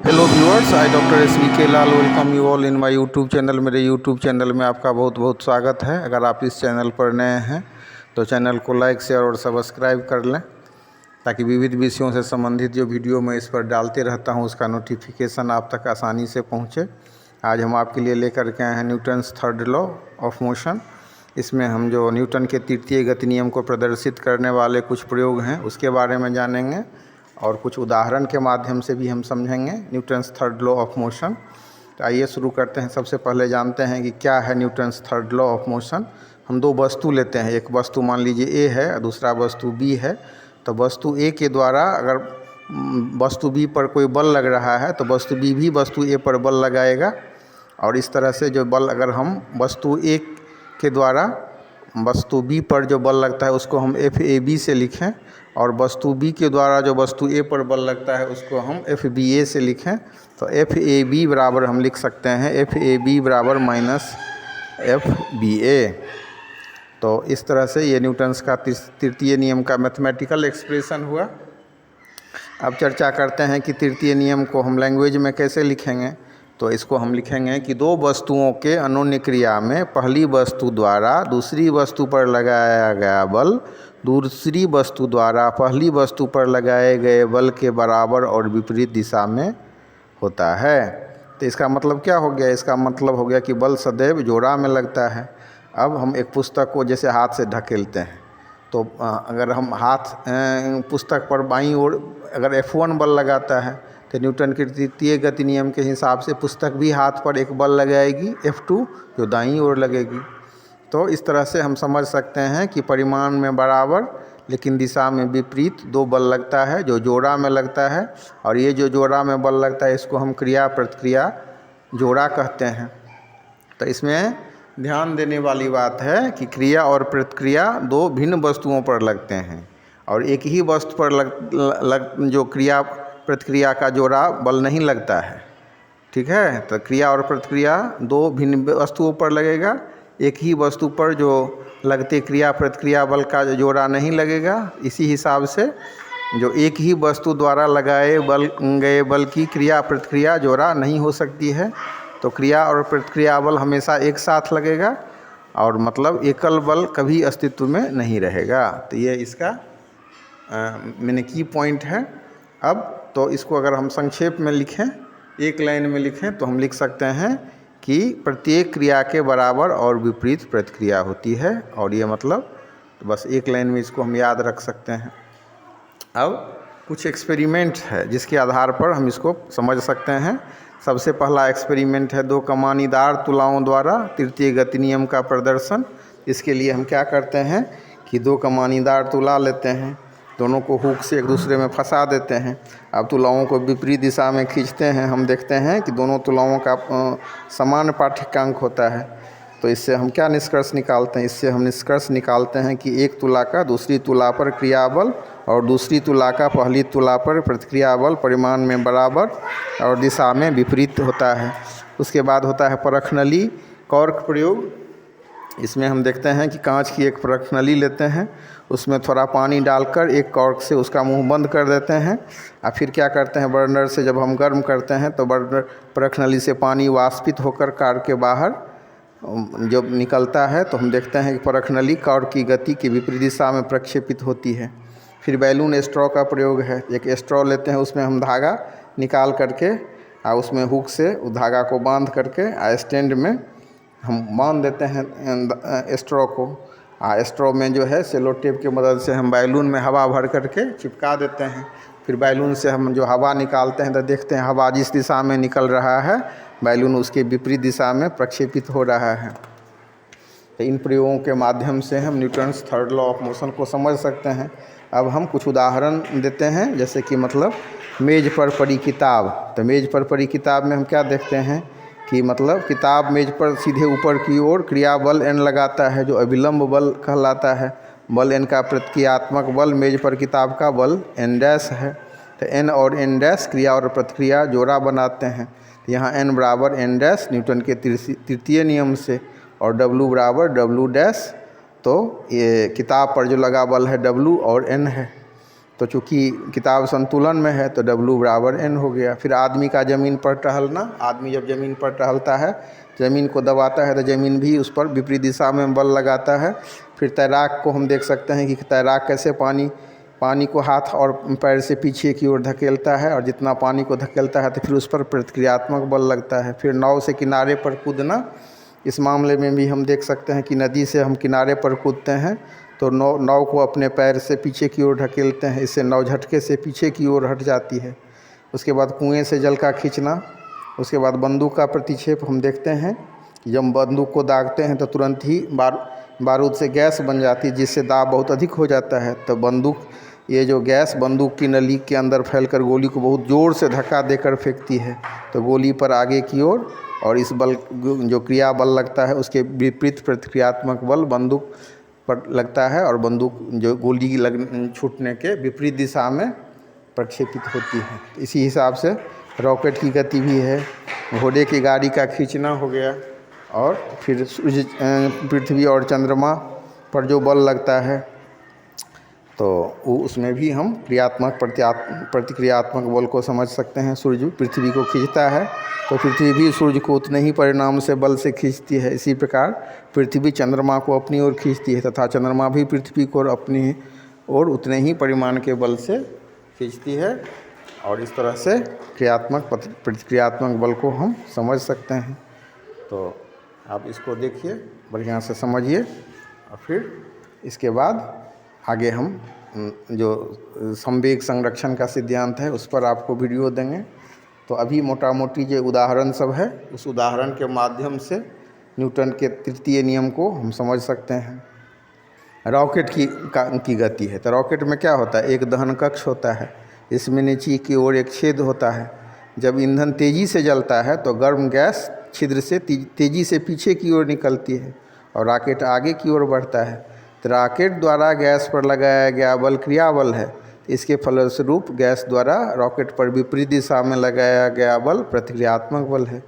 Hello viewers, I doctor SVK Lal welcome you all in my YouTube channel. मेरे YouTube channel में आपका बहुत बहुत स्वागत है। अगर आप इस चैनल पर नए हैं तो चैनल को लाइक शेयर और सब्सक्राइब कर लें, ताकि विविध विषयों से संबंधित जो वीडियो मैं इस पर डालते रहता हूं उसका नोटिफिकेशन आप तक आसानी से पहुंचे। आज हम आपके लिए लेकर के आए हैं Newton's third law of motion. इसमें हम जो न्यूटन के तृतीय गति नियम को प्रदर्शित करने वाले कुछ प्रयोग हैं उसके बारे में जानेंगे, और कुछ उदाहरण के माध्यम से भी हम समझेंगे Newton's third law of motion. तो आइए शुरू करते हैं। सबसे पहले जानते हैं कि क्या है Newton's third law of motion. हम दो वस्तु लेते हैं, एक वस्तु मान लीजिए A है और दूसरा वस्तु B है। तो वस्तु A के द्वारा अगर वस्तु B पर कोई बल लग रहा है तो वस्तु B भी वस्तु A पर बल लगाएगा, और इस तरह से जो बल अगर हम वस्तु A के द्वारा वस्तु B पर जो बल लगता है उसको हम FAB से लिखें, और वस्तु B के द्वारा जो वस्तु A पर बल लगता है उसको हम FBA से लिखें। तो FAB बराबर हम लिख सकते हैं FAB बराबर माइनस FBA। तो इस तरह से ये न्यूटन्स का तृतीय नियम का मैथमेटिकल एक्सप्रेशन हुआ। अब चर्चा करते हैं कि तृतीय नियम को हम लैंग्वेज में कैसे लिखेंगे। तो इसको हम लिखेंगे कि दो वस्तुओं के अनोन्य क्रिया में पहली वस्तु द्वारा दूसरी वस्तु पर लगाया गया बल दूसरी वस्तु द्वारा पहली वस्तु पर लगाए गए बल के बराबर और विपरीत दिशा में होता है। तो इसका मतलब क्या हो गया? इसका मतलब हो गया कि बल सदैव जोड़ा में लगता है। अब हम एक पुस्तक को जैसे हाथ से ढकेलते हैं, तो अगर हम हाथ पुस्तक पर बाईं ओर अगर F1 बल लगाता है तो न्यूटन के तृतीय गति नियम के हिसाब से पुस्तक भी हाथ पर एक बल लगाएगी F2 जो दाईं ओर लगेगी। तो इस तरह से हम समझ सकते हैं कि परिमाण में बराबर लेकिन दिशा में विपरीत दो बल लगता है जो जोड़ा में लगता है, और ये जो जोड़ा में बल लगता है इसको हम क्रिया प्रतिक्रिया जोड़ा कहते हैं। तो इसमें ध्यान देने वाली बात है कि क्रिया और प्रतिक्रिया दो भिन्न वस्तुओं पर लगते हैं, और एक ही वस्तु पर जो क्रिया प्रतिक्रिया का जोड़ा बल नहीं लगता है। ठीक है, तो क्रिया और प्रतिक्रिया दो भिन्न वस्तुओं पर लगेगा, एक ही वस्तु पर जो लगते क्रिया प्रतिक्रिया बल का जोड़ा नहीं लगेगा। इसी हिसाब से जो एक ही वस्तु द्वारा लगाए गए बल की क्रिया प्रतिक्रिया जोड़ा नहीं हो सकती है। तो क्रिया और प्रतिक्रिया बल हमेशा एक साथ लगेगा, और मतलब एकल बल कभी अस्तित्व में नहीं रहेगा। तो ये इसका मैंने की पॉइंट है। अब तो इसको अगर हम संक्षेप में लिखें, एक लाइन में लिखें, तो हम लिख सकते हैं कि प्रत्येक क्रिया के बराबर और विपरीत प्रतिक्रिया होती है। और ये मतलब तो बस एक लाइन में इसको हम याद रख सकते हैं। अब कुछ एक्सपेरिमेंट है जिसके आधार पर हम इसको समझ सकते हैं। सबसे पहला एक्सपेरिमेंट है दो कमानीदार तुलाओं द्वारा तृतीय गति नियम का प्रदर्शन। इसके लिए हम क्या करते हैं कि दो कमानीदार तुला लेते हैं, दोनों को हुक से एक दूसरे में फंसा देते हैं। अब तुलाओं को विपरीत दिशा में खींचते हैं, हम देखते हैं कि दोनों तुलाओं का समान पाठ्यांक होता है। तो इससे हम क्या निष्कर्ष निकालते हैं? इससे हम निष्कर्ष निकालते हैं कि एक तुला का दूसरी तुला पर क्रियाबल और दूसरी तुला का पहली तुला पर प्रतिक्रिया बल परिमाण में बराबर और दिशा में विपरीत होता है। उसके बाद होता है परख नली कॉर्क प्रयोग। इसमें हम देखते हैं कि कांच की एक परख नली लेते हैं, उसमें थोड़ा पानी डालकर एक कॉर्क से उसका मुंह बंद कर देते हैं, और फिर क्या करते हैं बर्नर से जब हम गर्म करते हैं तो बर्नर परख नली से पानी वाष्पित होकर कार के बाहर जब निकलता है तो हम देखते हैं कि परख नली कॉर्क की गति की विपरीत दिशा में प्रक्षेपित होती है। फिर बैलून स्ट्रॉ का प्रयोग है। एक स्ट्रॉ लेते हैं, उसमें हम धागा निकाल करके और उसमें हुक से उस धागा को बांध करके स्टैंड में हम बांध देते हैं स्ट्रॉ को। स्ट्रॉ में जो है सेलो टेप की मदद से हम बैलून में हवा भर करके चिपका देते हैं। फिर बैलून से हम जो हवा निकालते हैं तो देखते हैं हवा जिस दिशा में निकल रहा है बैलून उसके विपरीत दिशा में प्रक्षेपित हो रहा है। तो इन प्रयोगों के माध्यम से हम Newton's third law of motion को समझ सकते हैं। अब हम कुछ उदाहरण देते हैं, जैसे कि मतलब मेज़ पर पड़ी किताब। तो मेज़ पर पड़ी किताब में हम क्या देखते हैं कि मतलब किताब मेज पर सीधे ऊपर की ओर क्रिया बल N लगाता है जो अभिलंब बल कहलाता है। बल N का प्रतिक्रियात्मक बल मेज पर किताब का बल N डैश है। तो N और N डैश क्रिया और प्रतिक्रिया जोड़ा बनाते हैं। यहाँ N बराबर N डैश न्यूटन के तृतीय नियम से, और W बराबर W डैश। तो ये किताब पर जो लगा बल है W और N है। तो चूँकि किताब संतुलन में है तो W बराबर n हो गया। फिर आदमी का ज़मीन पर टहलना, आदमी जब ज़मीन पर टहलता है, ज़मीन को दबाता है तो ज़मीन भी उस पर विपरीत दिशा में बल लगाता है। फिर तैराक को हम देख सकते हैं कि तैराक कैसे पानी को हाथ और पैर से पीछे की ओर धकेलता है, और जितना पानी को धकेलता है तो फिर उस पर प्रतिक्रियात्मक बल लगता है। फिर नाव से किनारे पर कूदना, इस मामले में भी हम देख सकते हैं कि नदी से हम किनारे पर कूदते हैं तो नाव को अपने पैर से पीछे की ओर ढकेलते हैं, इससे नाव झटके से पीछे की ओर हट जाती है। उसके बाद कुएं से जल का खींचना। उसके बाद बंदूक का प्रतिक्षेप हम देखते हैं कि जब बंदूक को दागते हैं तो तुरंत ही बारूद से गैस बन जाती है, जिससे दाब बहुत अधिक हो जाता है। तो ये जो गैस बंदूक की नली के अंदर फैलकर गोली को बहुत ज़ोर से धक्का देकर फेंकती है, तो गोली पर आगे की ओर, और इस बल जो क्रिया बल लगता है उसके विपरीत प्रतिक्रियात्मक बल बंदूक पर लगता है, और बंदूक जो गोली छूटने के विपरीत दिशा में प्रक्षेपित होती है। इसी हिसाब से रॉकेट की गति भी है। घोड़े की गाड़ी का खींचना हो गया, और फिर पृथ्वी और चंद्रमा पर जो बल लगता है तो उसमें भी हम प्रतिक्रियात्मक बल को समझ सकते हैं। सूर्य पृथ्वी को खींचता है तो पृथ्वी भी सूर्य को उतने ही परिणाम से बल से खींचती है। इसी प्रकार पृथ्वी चंद्रमा को अपनी ओर खींचती है तथा चंद्रमा भी पृथ्वी को अपनी ओर उतने ही परिमाण के बल से खींचती है, और इस तरह से प्रतिक्रियात्मक बल को हम समझ सकते हैं। तो आप इसको देखिए, बढ़िया से समझिए, और फिर इसके बाद आगे हम जो संवेग संरक्षण का सिद्धांत है उस पर आपको वीडियो देंगे। तो अभी मोटा मोटी जो उदाहरण सब है उस उदाहरण के माध्यम से न्यूटन के तृतीय नियम को हम समझ सकते हैं। रॉकेट की गति है, तो रॉकेट में क्या होता है, एक दहन कक्ष होता है, इसमें नीचे की ओर एक छेद होता है। जब ईंधन तेज़ी से जलता है तो गर्म गैस छिद्र से तेज़ी से पीछे की ओर निकलती है और रॉकेट आगे की ओर बढ़ता है। तो रॉकेट द्वारा गैस पर लगाया गया बल क्रिया बल है, इसके फलस्वरूप गैस द्वारा रॉकेट पर विपरीत दिशा में लगाया गया बल प्रतिक्रियात्मक बल है।